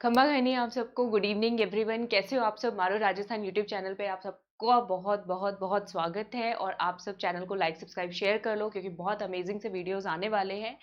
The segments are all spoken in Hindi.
खम्मा घनी आप सबको गुड इवनिंग एवरीवन। कैसे हो आप सब? मारो राजस्थान यूट्यूब चैनल पे आप सबका बहुत बहुत बहुत स्वागत है। और आप सब चैनल को लाइक सब्सक्राइब शेयर कर लो क्योंकि बहुत अमेजिंग से वीडियोस आने वाले हैं।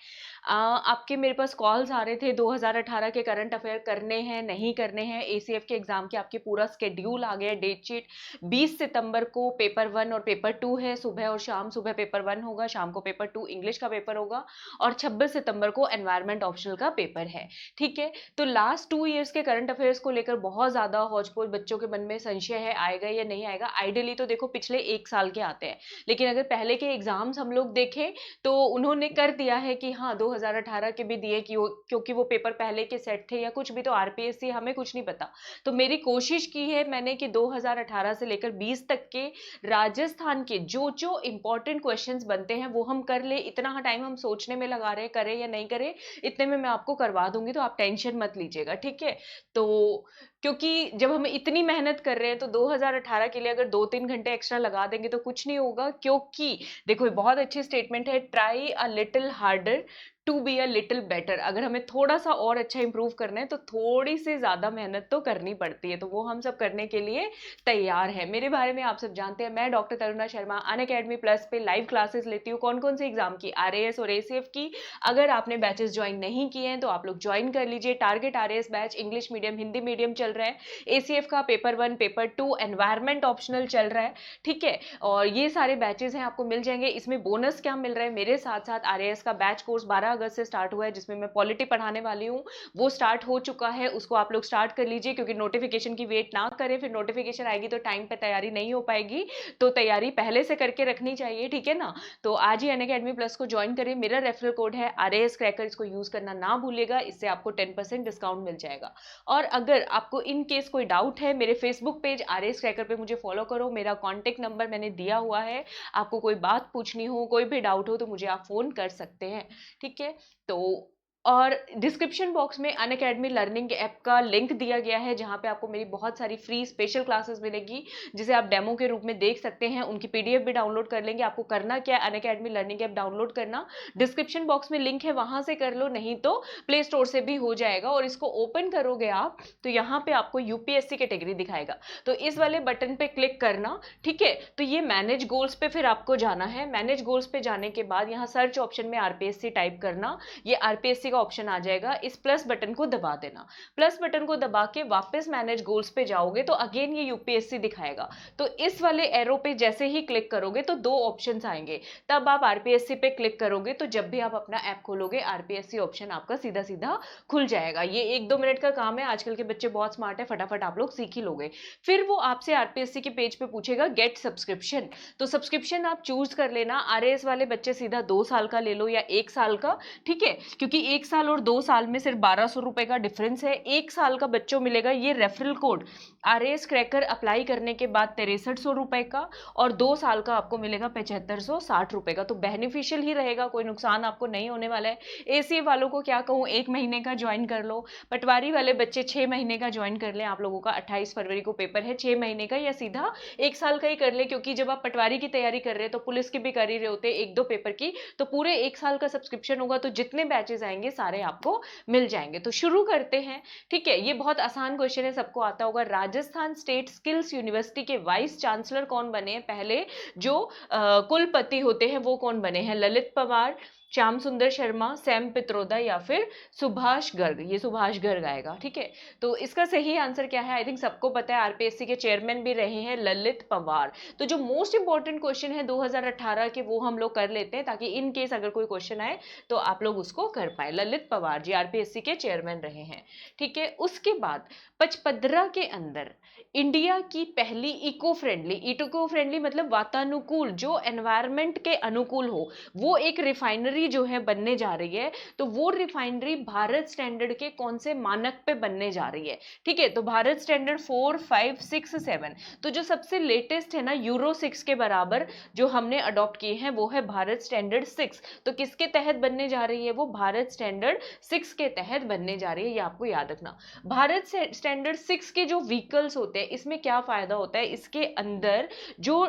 आपके मेरे पास कॉल्स आ रहे थे 2018 के करंट अफेयर करने हैं नहीं करने हैं। एसीएफ के एग्जाम के आपके पूरा स्केड्यूल आ गया, डेट शीट। 20 सितंबर को पेपर 1 और पेपर 2 है, सुबह और शाम। सुबह पेपर 1 होगा, शाम को पेपर 2 इंग्लिश का पेपर होगा और 26 सितंबर को एनवायरमेंट ऑप्शनल का पेपर है। ठीक है, तो लास्ट 2 इयर्स के करंट अफेयर्स को लेकर बहुत ज्यादा हौच पौच, बच्चों के मन में संशय है आएगा या नहीं आएगा। आइडियली तो देखो पिछले 1 साल के आते हैं, लेकिन अगर पहले के एग्जाम्स हम लोग देखें तो उन्होंने कर दिया है कि हाँ 2018 के भी दिए कि क्योंकि वो पेपर पहले के सेट थे या कुछ भी, तो आरपीएससी हमें कुछ नहीं पता। तो मेरी कोशिश की है मैंने कि 2018 से लेकर 20 तक के राजस्थान के जो जो इंपॉर्टेंट क्वेश्चंस बनते हैं वो हम कर ले। इतना टाइम हम सोचने में लगा रहे हैं करें या नहीं करें, इतने में मैं आपको करवा दूंगी, तो आप टेंशन मत लीजिएगा। ठीक है, तो क्योंकि जब हम इतनी मेहनत कर रहे हैं तो 2018 के लिए अगर 2-3 घंटे एक्स्ट्रा लगा देंगे तो कुछ नहीं होगा। क्योंकि देखो बहुत अच्छी स्टेटमेंट है, try a little harder to be a little better. अगर हमें थोड़ा सा और अच्छा इंप्रूव करना है तो थोड़ी सी ज्यादा मेहनत तो करनी पड़ती है, तो वो हम सब करने के लिए तैयार है। मेरे बारे में आप सब जानते हैं, मैं doctor Taruna Sharma Unacademy plus पे लाइव क्लासेस लेती हूँ। कौन कौन से एग्जाम की? आरएएस और एसीएफ की। अगर आपने बैचेस ज्वाइन नहीं किए हैं तो आप लोग ज्वाइन कर लीजिए। Target RAS batch English medium Hindi medium चल रहा है। एसीएफ का पेपर 1 पेपर 2 एनवायरमेंट ऑप्शनल चल रहा है। ठीक है, और ये सारे बैचेस हैं, आपको मिल जाएंगे। इसमें बोनस क्या मिल रहा है, मेरे साथ साथ आरएएस का बैच कोर्स 12 अगस्त से स्टार्ट हुआ है जिसमें मैं पॉलिटी पढ़ाने वाली हूँ। वो स्टार्ट हो चुका है, उसको आप लोग स्टार्ट कर लीजिए क्योंकि नोटिफिकेशन की वेट ना करें, फिर नोटिफिकेशन आएगी तो टाइम पे तैयारी नहीं हो पाएगी। तो तैयारी पहले से करके रखनी चाहिए, ठीक है ना। तो आज ही अनअकैडमी प्लस को ज्वाइन करें। मेरा रेफरल कोड है आरएएस क्रैकर, इसको यूज करना ना भूलिएगा, इससे आपको 10% डिस्काउंट मिल जाएगा। और अगर आपको इन केस कोई डाउट है, मेरे फेसबुक पेज आरएएस क्रैकर पे मुझे फॉलो करो। मेरा कॉन्टेक्ट नंबर मैंने दिया हुआ है, आपको कोई बात पूछनी हो, कोई भी डाउट हो तो मुझे आप फोन कर सकते हैं। ठीक है, तो और डिस्क्रिप्शन बॉक्स में अनअकैडमी लर्निंग ऐप का लिंक दिया गया है जहां पे आपको मेरी बहुत सारी फ्री स्पेशल क्लासेस मिलेगी जिसे आप डेमो के रूप में देख सकते हैं। उनकी पीडीएफ भी डाउनलोड कर लेंगे। आपको करना क्या है, अनअकैडमी लर्निंग ऐप डाउनलोड करना, डिस्क्रिप्शन बॉक्स में लिंक है वहां से कर लो, नहीं तो प्ले स्टोर से भी हो जाएगा। और इसको ओपन करोगे आप तो यहाँ पे आपको यूपीएससी कैटेगरी दिखाएगा, तो इस वाले बटन पे क्लिक करना। ठीक है, तो ये मैनेज गोल्स पे फिर आपको जाना है। मैनेज गोल्स पे जाने के बाद यहाँ सर्च ऑप्शन में आरपीएससी टाइप करना, ये आरपीएससी का ऑप्शन आ जाएगा। इस प्लस बटन को दबा देना। प्लस बटन को दबा के वापस मैनेज गोल्स पे जाओगे तो अगेन ये यूपीएससी दिखाएगा। तो इस वाले एरो पे जैसे ही क्लिक करोगे तो 2 ऑप्शंस आएंगे, तब आप आरपीएससी पे क्लिक करोगे तो जब भी आप अपना ऐप खोलोगे आरपीएससी ऑप्शन आपका सीधा सीधा खुल जाएगा। ये 1-2 मिनट का काम है, आजकल के बच्चे बहुत स्मार्ट है, फटाफट आप लोग सीख ही लोगे। फिर वो आपसे आरपीएससी के पेज पे पूछेगा गेट सब्सक्रिप्शन, तो सब्सक्रिप्शन आप चूज कर लेना। आरएएस वाले बच्चे सीधा 2 साल का ले लो या 1 साल का। ठीक है, क्योंकि 1 साल और 2 साल में सिर्फ 1200 रुपए का डिफरेंस है। 1 साल का बच्चों मिलेगा ये referral code RAS cracker apply करने के बाद 6300 रुपए का, और 2 साल का आपको मिलेगा 7560 रुपए का। तो बेनिफिशियल ही रहेगा, कोई नुकसान आपको नहीं होने वाला है। एसीए वालों को क्या कहूँ, 1 महीने का ज्वाइन कर लो। पटवारी वाले बच्चे 6 महीने का ज्वाइन कर लें। आप लोगों का 28 फरवरी को पेपर है, 6 महीने का या सीधा 1 साल का ही कर ले, क्योंकि जब आप पटवारी की तैयारी कर रहे हैं तो पुलिस की भी कर ही रहे होते हैं 1-2 पेपर की, तो पूरे 1 साल का सब्सक्रिप्शन होगा। तो जितने बैचेस आएंगे सारे आपको मिल जाएंगे। तो शुरू करते हैं। ठीक है, ये बहुत आसान क्वेश्चन है, सबको आता होगा। राजस्थान स्टेट स्किल्स यूनिवर्सिटी के वाइस चांसलर कौन बने हैं पहले? जो कुलपति होते हैं वो कौन बने हैं? ललित पवार, श्याम सुंदर शर्मा, सैम पित्रोदा या फिर सुभाष गर्ग? ये सुभाष गर्ग आएगा। ठीक है, तो इसका सही आंसर क्या है? आई थिंक सबको पता है, आरपीएससी के चेयरमैन भी रहे हैं ललित पवार। तो जो मोस्ट इंपॉर्टेंट क्वेश्चन है 2018 के वो हम लोग कर लेते हैं, ताकि इन केस अगर कोई क्वेश्चन आए तो आप लोग उसको कर पाए। ललित पवार जी आरपीएससी के चेयरमैन रहे हैं। ठीक है, उसके बाद पचपदरा के अंदर इंडिया की पहली इको फ्रेंडली मतलब वातानुकूल, जो एनवायरमेंट के अनुकूल हो, वो एक रिफाइनरी जो है बनने जा रही है। तो वो रिफाइनरी भारत स्टैंडर्ड के कौन से मानक पे बनने जा रही है? ठीक है, तो भारत स्टैंडर्ड 4, 5, 6, 7, तो जो सबसे लेटेस्ट है ना यूरो 6 के बराबर जो हमने अडॉप्ट किए हैं वो है भारत स्टैंडर्ड 6। तो किसके तहत बनने जा रही है? वो भारत स्टैंडर्ड 6 के तहत बनने जा रही है, ये आपको याद रखना। भारत स्टैंडर्ड 6 के जो व्हीकल्स होते हैं, इसमें क्या फायदा होता है? इसके अंदर जो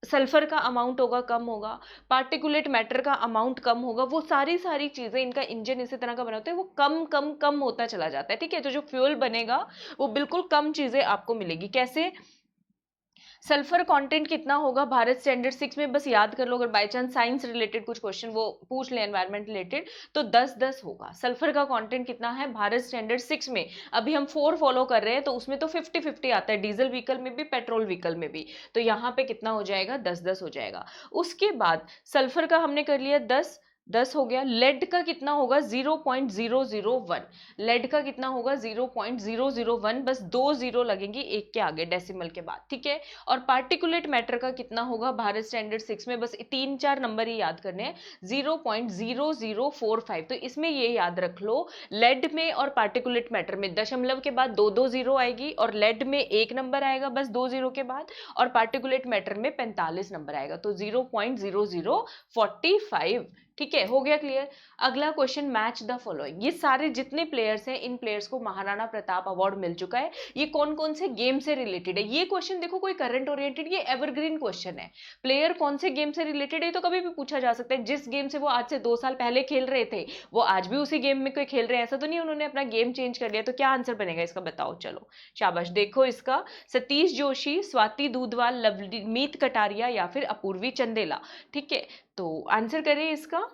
सल्फर का अमाउंट होगा कम होगा, पार्टिकुलेट मैटर का अमाउंट कम होगा, वो सारी सारी चीजें, इनका इंजन इसी तरह का बना होता है, वो कम कम कम होता चला जाता है, ठीक है। तो जो फ्यूल बनेगा वो बिल्कुल कम चीजें आपको मिलेगी। कैसे? सल्फर कंटेंट कितना होगा भारत स्टैंडर्ड 6 में, बस याद कर लो, अगर बाय चांस साइंस रिलेटेड कुछ क्वेश्चन वो पूछ ले एनवायरमेंट रिलेटेड, तो 10-10 होगा। सल्फर का कंटेंट कितना है भारत स्टैंडर्ड 6 में, अभी हम 4 फॉलो कर रहे हैं तो उसमें तो 50-50 आता है, डीजल व्हीकल में भी पेट्रोल व्हीकल में भी, तो यहाँ पे कितना हो जाएगा, 10-10 हो जाएगा। उसके बाद सल्फर का हमने कर लिया 10 10 हो गया। लेड का कितना होगा, 0.001। लेड का कितना होगा, 0.001, बस 2 जीरो लगेंगी एक के आगे डेसिमल के बाद, ठीक है। और पार्टिकुलेट मैटर का कितना होगा भारत स्टैंडर्ड 6 में, बस 3-4 नंबर ही याद करने हैं, 0.0045। तो इसमें ये याद रख लो, लेड में और पार्टिकुलेट मैटर में दशमलव के बाद 2-2 जीरो आएगी, और लेड में 1 नंबर आएगा बस 2 जीरो के बाद, और पार्टिकुलेट मैटर में 45 नंबर आएगा, तो 0.0045, ठीक है। हो गया क्लियर। अगला क्वेश्चन, मैच द फॉलोइंग। ये सारे जितने प्लेयर्स हैं, इन प्लेयर्स को महाराणा प्रताप अवार्ड मिल चुका है। ये कौन कौन से गेम से रिलेटेड है? ये क्वेश्चन देखो, कोई करंट ओरिएंटेड, ये एवरग्रीन क्वेश्चन है। प्लेयर कौन से गेम से रिलेटेड है तो कभी भी पूछा जा सकता है। जिस गेम से वो आज से 2 साल पहले खेल रहे थे, वो आज भी उसी गेम में कोई खेल रहे हैं, ऐसा तो नहीं उन्होंने अपना गेम चेंज कर लिया। तो क्या आंसर बनेगा इसका, बताओ। चलो शाबाश, देखो इसका, सतीश जोशी, स्वाति दूधवाल, लवमीत कटारिया या फिर अपूर्वी चंदेला, ठीक है। तो आंसर करें इसका।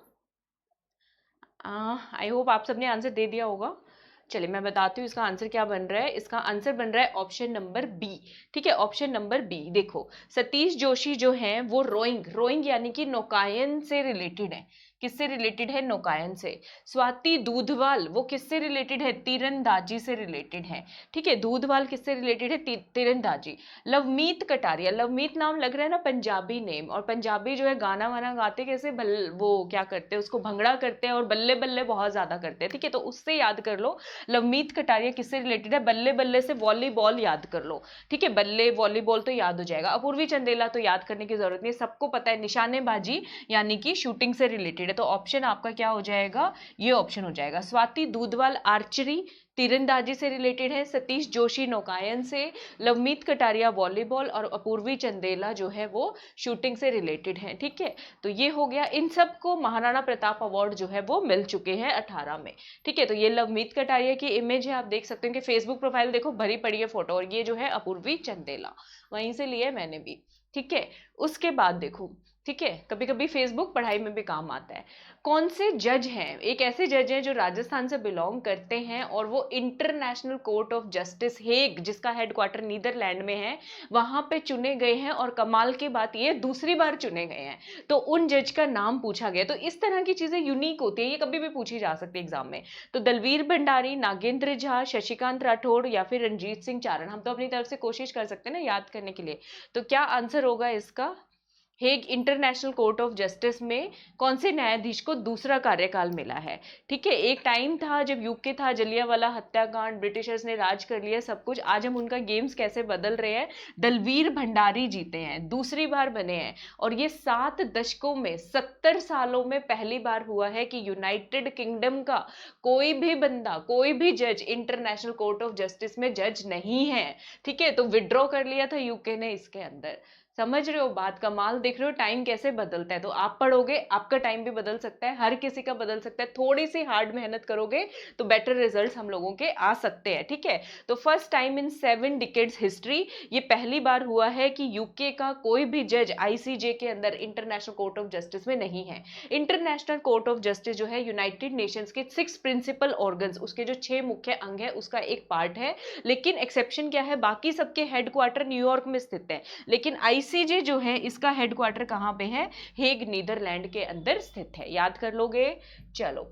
आई होप आप सबने आंसर दे दिया होगा। चलिए मैं बताती हूँ इसका आंसर क्या बन रहा है। इसका आंसर बन रहा है ऑप्शन नंबर बी, ठीक है। ऑप्शन नंबर बी, देखो सतीश जोशी जो हैं वो रोइंग, रोइंग यानी कि नौकायन से रिलेटेड है। किससे रिलेटेड है? नौकायन से। स्वाति दूधवाल वो किससे रिलेटेड है? तीरंदाजी से रिलेटेड है, ठीक है। दूधवाल किससे रिलेटेड है? तीरंदाजी। लवमीत कटारिया, लवमीत नाम लग रहा है ना, पंजाबी नेम, और पंजाबी जो है गाना वाना गाते कैसे, वो क्या करते हैं उसको, भंगड़ा करते हैं और बल्ले बल्ले बहुत ज्यादा करते हैं, ठीक है। तो उससे याद कर लो, लवमीत कटारिया किससे रिलेटेड है? बल्ले बल्ले से वॉलीबॉल याद कर लो, ठीक है। बल्ले वॉलीबॉल तो याद हो जाएगा। अपूर्वी चंदेला तो याद करने की जरूरत नहीं, सबको पता है, निशानेबाजी यानी कि शूटिंग से रिलेटेड है। तो ऑप्शन आपका क्या हो जाएगा? ये ऑप्शन हो जाएगा। स्वाति दूधवाल आर्चरी, तीरंदाजी से रिलेटेड है। सतीश जोशी नौकायन से, लवमीत कटारिया वॉलीबॉल, और अपूर्वी चंदेला जो है वो शूटिंग से रिलेटेड है, ठीक है। तो ये हो गया। इन सबको महाराणा प्रताप अवार्ड जो है वो मिल चुके हैं 18 में, ठीक है। तो ये लवमीत कटारिया की इमेज है, आप देख सकते हैं कि फेसबुक प्रोफाइल देखो भरी पड़ी है फोटो, और ये जो है अपूर्वी चंदेला, वहीं से लिए मैंने भी, ठीक है। उसके बाद देखो, ठीक है, कभी कभी फेसबुक पढ़ाई में भी काम आता है। कौन से जज हैं? एक ऐसे जज हैं जो राजस्थान से बिलोंग करते हैं, और वो international court of justice Hague, जिसका हेडक्वार्टर नीदरलैंड में है, वहां पे चुने गए हैं। और कमाल की बात ये, दूसरी बार चुने गए हैं, तो उन जज का नाम पूछा गया। तो इस तरह की चीजें यूनिक होती है, ये कभी भी पूछी जा सकती है एग्जाम में। तो दलवीर भंडारी, नागेंद्र झा, शशिकांत राठौड़ या फिर रंजीत सिंह चारण, हम तो अपनी तरफ से कोशिश कर सकते हैं ना याद करने के लिए। तो क्या आंसर होगा इसका? Hague international court of justice में कौन से न्यायाधीश को दूसरा कार्यकाल मिला है? ठीक है, एक टाइम था जब यूके था, जलियांवाला हत्याकांड, ब्रिटिशर्स ने राज कर लिया सब कुछ, आज हम उनका गेम्स कैसे बदल रहे हैं। दलवीर भंडारी जीते हैं, दूसरी बार बने हैं, और ये 7 दशकों में 70 सालों में पहली बार हुआ है कि यूनाइटेड किंगडम का कोई भी बंदा, कोई भी जज इंटरनेशनल कोर्ट ऑफ जस्टिस में जज नहीं है। ठीक है, तो विड्रॉ कर लिया था यूके ने इसके अंदर। समझ रहे हो बात? कमाल देख रहे हो टाइम कैसे बदलता है। तो आप पढ़ोगे, आपका टाइम भी बदल सकता है, हर किसी का बदल सकता है। थोड़ी सी हार्ड मेहनत करोगे तो बेटर रिजल्ट्स हम लोगों के आ सकते हैं। ठीक है, तो first time in 7 decades history ये पहली बार हुआ है कि यूके का कोई भी जज आईसीजे के अंदर इंटरनेशनल कोर्ट ऑफ जस्टिस में नहीं है। इंटरनेशनल कोर्ट ऑफ जस्टिस जो है यूनाइटेड नेशंस के 6 प्रिंसिपल ऑर्गन्स, उसके जो 6 मुख्य अंग है, उसका एक पार्ट है। लेकिन एक्सेप्शन क्या है, बाकी सबके हेडक्वार्टर न्यूयॉर्क में स्थित है, लेकिन आईसीजे जो है इसका हेडक्वार्टर कहां पे है? हेग नीदरलैंड के अंदर स्थित है। याद कर लोगे? चलो,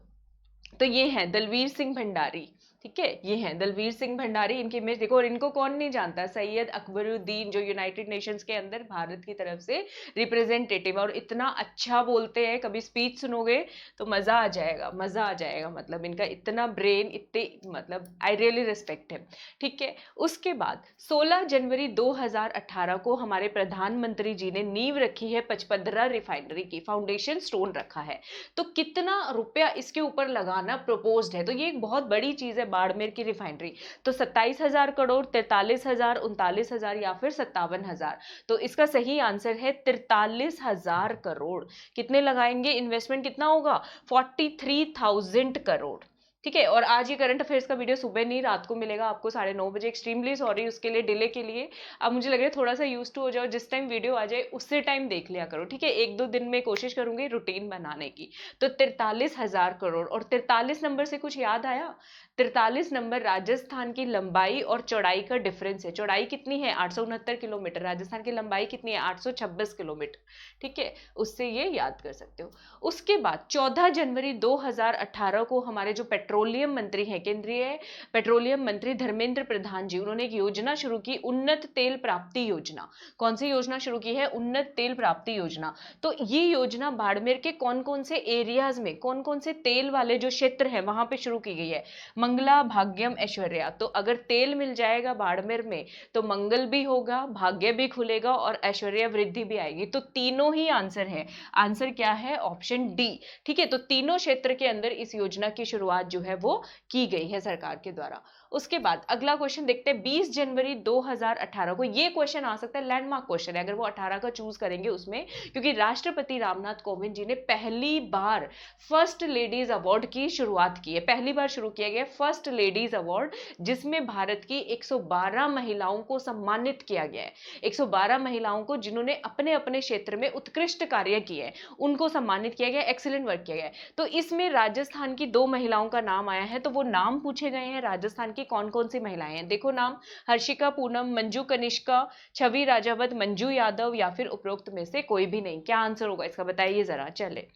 तो ये है दलवीर सिंह भंडारी। ठीक है, ये हैं दलवीर सिंह भंडारी, इनकी इमेज देखो। और इनको कौन नहीं जानता, सैयद अकबरुद्दीन जो यूनाइटेड नेशंस के अंदर भारत की तरफ से रिप्रेजेंटेटिव, और इतना अच्छा बोलते हैं, कभी स्पीच सुनोगे तो मजा आ जाएगा, मजा आ जाएगा। मतलब इनका इतना ब्रेन, इतने मतलब आई रियली रिस्पेक्ट है। ठीक है, उसके बाद 16 जनवरी 2018 को हमारे प्रधानमंत्री जी ने नींव रखी है पचपदरा रिफाइनरी की, फाउंडेशन स्टोन रखा है। तो कितना रुपया इसके ऊपर लगाना प्रपोज्ड है, तो ये एक बहुत बड़ी चीज है। बाड़मेर की रिफाइनरी। तो 27,000 करोड़, 43,000, 39,000 या फिर 57,000। तो इसका सही आंसर है 43,000 करोड़। कितने लगाएंगे इन्वेस्टमेंट, कितना होगा 43,000 करोड़। ठीक है, और आज ये करंट अफेयर्स का वीडियो सुबह नहीं रात को मिलेगा आपको 9:30 बजे। एक्सट्रीमली सॉरी उसके लिए, डिले के लिए। अब मुझे लग रहा है थोड़ा सा यूज टू हो जाओ, जिस टाइम वीडियो आ जाए उससे टाइम देख लिया करो। ठीक है, 1-2 दिन में कोशिश करूंगी रूटीन बनाने की। तो 43,000 करोड़। और 43 नंबर से कुछ याद आया? 43 नंबर राजस्थान की लंबाई और चौड़ाई का डिफरेंस है। चौड़ाई कितनी है 869 किलोमीटर, राजस्थान की लंबाई कितनी है 826 किलोमीटर। ठीक है, उससे ये याद कर सकते हो। उसके बाद 14 जनवरी 2018 को हमारे जो पेट्रोलियम मंत्री हैं, केंद्रीय पेट्रोलियम मंत्री धर्मेंद्र प्रधान जी, उन्होंने एक योजना शुरू की, उन्नत तेल प्राप्ति योजना। कौन सी योजना शुरू की है? उन्नत तेल प्राप्ति योजना। तो ये योजना बाड़मेर के कौन कौन से एरियाज में, कौन कौन से तेल वाले जो क्षेत्र है वहां पे शुरू की गई है? मंगला, भाग्यम, ऐश्वर्या। तो अगर तेल मिल जाएगा बाड़मेर में तो मंगल भी होगा, भाग्य भी खुलेगा और ऐश्वर्या वृद्धि भी आएगी। तो तीनों ही आंसर है। आंसर क्या है? Option D. ठीक है, तो तीनों क्षेत्र के अंदर इस योजना की शुरुआत जो है वो की गई है सरकार के द्वारा। उसके बाद अगला क्वेश्चन देखते हैं 20 जनवरी 2018 को। ये क्वेश्चन आ सकता है, लैंडमार्क क्वेश्चन है अगर वो 18 का चूज करेंगे उसमें, क्योंकि राष्ट्रपति रामनाथ कोविंद जी ने पहली बार फर्स्ट लेडीज अवार्ड की शुरुआत की है। पहली बार शुरू किया गया फर्स्ट लेडीज अवार्ड, जिसमें भारत की 112 महिलाओं को सम्मानित किया गया है। 112 महिलाओं को जिन्होंने अपने अपने क्षेत्र में उत्कृष्ट कार्य किए, उनको सम्मानित किया गया, एक्सीलेंट वर्क किया गया। तो इसमें राजस्थान की 2 महिलाओं का नाम आया है। तो वो नाम पूछे गए हैं राजस्थान की कौन कौन सी महिलाएं हैं। देखो नाम, हर्षिका पूनम, मंजू कनिष्का, छवि राजावत, मंजू यादव या फिर उपरोक्त में से कोई भी नहीं। क्या आंसर होगा इसका बताइए जरा। चले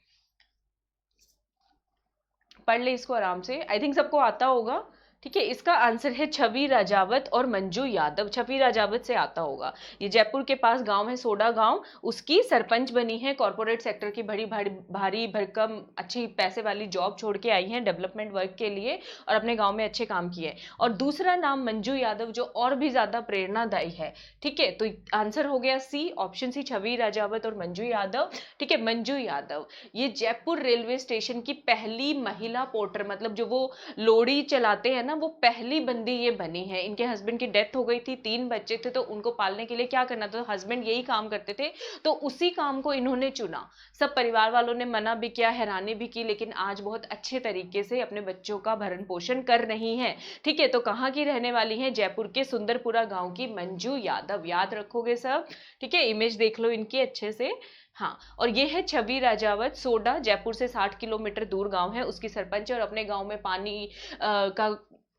पढ़ ले इसको आराम से, आई थिंक सबको आता होगा। ठीक है, इसका आंसर है छवि राजावत और मंजू यादव। छवि राजावत से आता होगा। ये जयपुर के पास गांव है सोडा गांव, उसकी सरपंच बनी है। कॉर्पोरेट सेक्टर की बड़ी भारी भरकम अच्छी पैसे वाली जॉब छोड़ के आई हैं डेवलपमेंट वर्क के लिए, और अपने गांव में अच्छे काम किए। और दूसरा नाम मंजू यादव, जो और भी ज्यादा प्रेरणादायी है। ठीक है, तो आंसर हो गया सी, ऑप्शन सी, छवि राजावत और मंजू यादव। ठीक है, मंजू यादव ये जयपुर रेलवे स्टेशन की पहली महिला पोर्टर, मतलब जो वो लोड़ी चलाते हैं ना, वो पहली बंदी ये बनी है। इनके हस्बैंड की डेथ हो गई थी, 3 बच्चे थे, तो उनको पालने के लिए क्या करना था, हस्बैंड यही काम करते थे, तो उसी काम को इन्होंने चुना। सब परिवार वालों ने मना भी किया, हैरानी भी की, लेकिन आज बहुत अच्छे तरीके से अपने बच्चों का भरण पोषण कर रही हैं। ठीक है, तो कहाँ की रहने वाली है? जयपुर के सुंदरपुरा गांव की मंजू यादव। याद रखोगे सब। ठीक है, इमेज देख लो इनकी अच्छे से। हाँ, और ये है छवि राजावत, सोडा जयपुर से 60 किलोमीटर दूर गांव है, उसकी सरपंच है। और अपने गांव में पानी का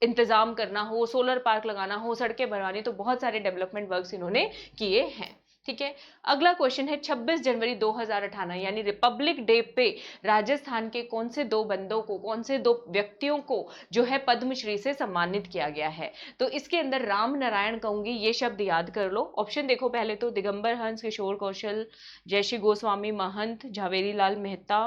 इंतजाम करना हो, सोलर पार्क लगाना हो, सड़कें बनवानी, तो बहुत सारे डेवलपमेंट वर्क्स इन्होंने किए हैं। ठीक है, अगला क्वेश्चन है 26 जनवरी 2018 यानी रिपब्लिक डे पे राजस्थान के कौन से 2 बंदों को, कौन से 2 व्यक्तियों को जो है पद्मश्री से सम्मानित किया गया है? तो इसके अंदर राम नारायण कहूंगी, ये शब्द याद कर लो। ऑप्शन देखो पहले तो, दिगंबर हंस, किशोर कौशल, जयश्री गोस्वामी महंत, झावेरी लाल मेहता,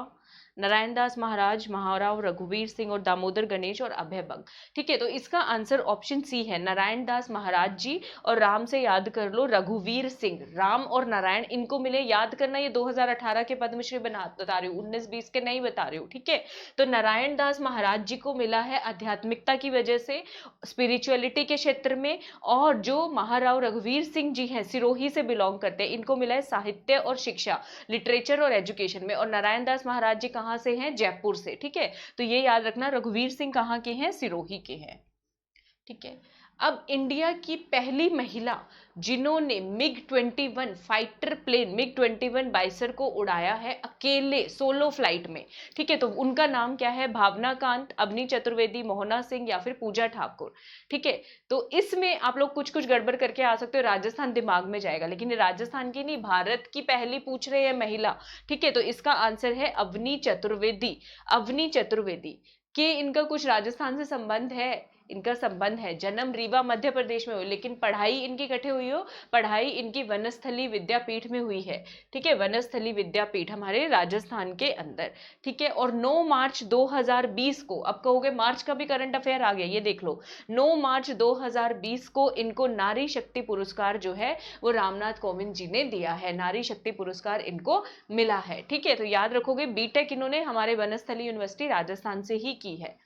नारायण दास महाराज, महाराव रघुवीर सिंह और दामोदर गणेश और अभय बंग। ठीक है, तो इसका आंसर ऑप्शन सी है, नारायण दास महाराज जी। और राम से याद कर लो रघुवीर सिंह। राम और नारायण इनको मिले, याद करना। ये 2018 के पद्मश्री बता रही हूँ, 19-20 के नहीं बता रही हूँ। ठीक है, तो नारायण दास महाराज जी को मिला है आध्यात्मिकता की वजह से, स्पिरिचुअलिटी के क्षेत्र में। और जो महाराव रघुवीर सिंह जी हैं, सिरोही से बिलोंग करते हैं, इनको मिला है साहित्य और शिक्षा, लिटरेचर और एजुकेशन में। और नारायण दास महाराज जी कहां से हैं? जयपुर से। ठीक है, तो ये याद रखना, रघुवीर सिंह कहां के हैं? सिरोही के हैं। ठीक है, अब इंडिया की पहली महिला जिन्होंने MiG-21 फाइटर प्लेन, MiG-21 बाइसर को उड़ाया है अकेले सोलो फ्लाइट में। ठीक है, तो उनका नाम क्या है? भावना कांत, अवनी चतुर्वेदी, मोहना सिंह या फिर पूजा ठाकुर। ठीक है, तो इसमें आप लोग कुछ कुछ गड़बड़ करके आ सकते हो, राजस्थान दिमाग में जाएगा, लेकिन ये राजस्थान की नहीं, भारत की पहली पूछ रहे हैं महिला। ठीक है, तो इसका आंसर है अवनी चतुर्वेदी। अवनी चतुर्वेदी के इनका कुछ राजस्थान से संबंध है, इनका संबंध है। जन्म रीवा मध्य प्रदेश में हुई, लेकिन पढ़ाई इनकी कठे हुई हो? पढ़ाई इनकी वनस्थली विद्यापीठ में हुई है। ठीक है, वनस्थली विद्यापीठ हमारे राजस्थान के अंदर। ठीक है, और 9 मार्च 2020 को, अब कहोगे मार्च का भी करंट अफेयर आ गया, ये देख लो, 9 मार्च 2020 को इनको नारी शक्ति पुरस्कार जो है वो रामनाथ कोविंद जी ने दिया है। नारी शक्ति पुरस्कार इनको मिला है। ठीक है, तो याद रखोगे, बीटेक इन्होंने हमारे वनस्थली यूनिवर्सिटी राजस्थान से ही की है।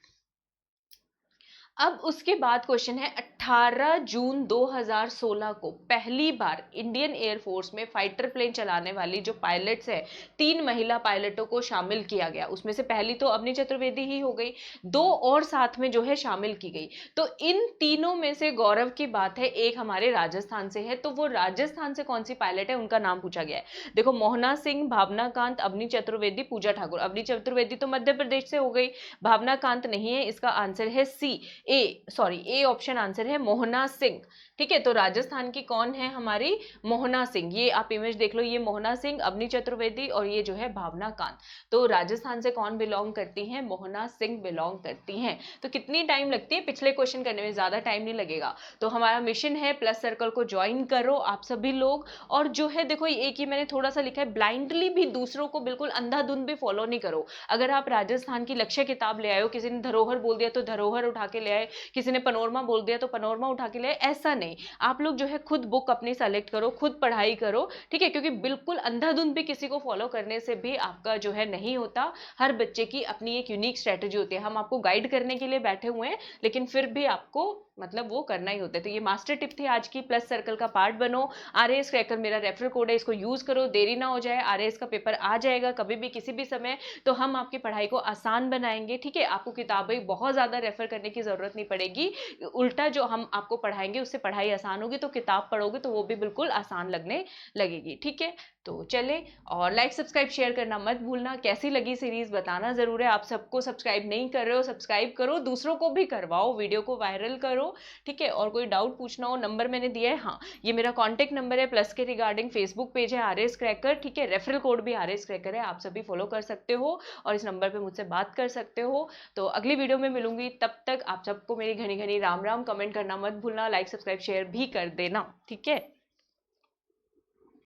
अब उसके बाद क्वेश्चन है 18 जून 2016 को पहली बार इंडियन एयरफोर्स में फाइटर प्लेन चलाने वाली जो पायलट्स है 3 महिला पायलटों को शामिल किया गया। उसमें से पहली तो अवनी चतुर्वेदी ही हो गई, 2 और साथ में जो है शामिल की गई। तो इन तीनों में से गौरव की बात है एक हमारे राजस्थान से है, तो वो राजस्थान से कौन सी पायलट है उनका नाम पूछा गया है। देखो मोहना सिंह, भावना कांत, अवनी चतुर्वेदी, पूजा ठाकुर। अवनी चतुर्वेदी तो मध्य प्रदेश से हो गई, भावना कांत नहीं है, इसका आंसर है सी, ए ऑप्शन आंसर है मोहना सिंह। ठीक है, तो राजस्थान की कौन है हमारी, मोहना सिंह। ये आप इमेज देख लो, ये मोहना सिंह, अवनी चतुर्वेदी और ये जो है भावना कांत। तो राजस्थान से कौन बिलोंग करती हैं, मोहना सिंह बिलोंग करती हैं। तो कितनी टाइम लगती है पिछले क्वेश्चन करने में, ज्यादा टाइम नहीं लगेगा। तो हमारा मिशन है प्लस सर्कल को ज्वाइन करो आप सभी लोग। और जो है देखो एक ही मैंने थोड़ा सा लिखा है, ब्लाइंडली भी दूसरों को बिल्कुल अंधाधुंध भी फॉलो नहीं करो। अगर आप राजस्थान की लक्ष्य किताब ले आए हो, किसी ने धरोहर बोल दिया तो धरोहर उठा के ले आए, किसी ने पनोरमा बोल दिया तो पनोरमा उठा के ले, ऐसा नहीं। आप लोग जो है खुद बुक अपनी सेलेक्ट करो, खुद पढ़ाई करो, ठीक है, क्योंकि बिल्कुल अंधाधुंध भी किसी को फॉलो करने से भी आपका जो है नहीं होता। हर बच्चे की अपनी एक यूनिक स्ट्रेटेजी होती है। हम आपको गाइड करने के लिए बैठे हुए हैं, लेकिन फिर भी आपको मतलब वो करना ही होता है। तो ये मास्टर टिप थी आज की, प्लस सर्कल का पार्ट बनो। आरएएस क्रैकर मेरा रेफरल कोड है, इसको यूज करो, देरी ना हो जाए। आरएएस का पेपर आ जाएगा कभी भी किसी भी समय, तो हम आपकी पढ़ाई को आसान बनाएंगे। ठीक है, आपको किताबें बहुत ज्यादा रेफर करने की जरूरत नहीं पड़ेगी, उल्टा जो हम आपको पढ़ाएंगे उससे पढ़ाई आसान होगी। तो किताब पढ़ोगे तो वो भी बिल्कुल आसान लगने लगेगी। ठीक है, तो चले, और लाइक सब्सक्राइब शेयर करना मत भूलना। कैसी लगी सीरीज बताना जरूर है। आप सबको सब्सक्राइब नहीं कर रहे हो, सब्सक्राइब करो, दूसरों को भी करवाओ, वीडियो को वायरल करो। ठीक है, और कोई डाउट पूछना हो नंबर मैंने दिया है, हाँ ये मेरा कॉन्टेक्ट नंबर है प्लस के रिगार्डिंग। फेसबुक पेज है आरएस क्रैकर, ठीक है, रेफरल कोड भी आरएस क्रैकर है, आप सभी फॉलो कर सकते हो और इस नंबर पे मुझसे बात कर सकते हो। तो अगली वीडियो में मिलूंगी, तब तक आप सबको मेरी घनी घनी राम राम। कमेंट करना मत भूलना, लाइक सब्सक्राइब शेयर भी कर देना। ठीक है।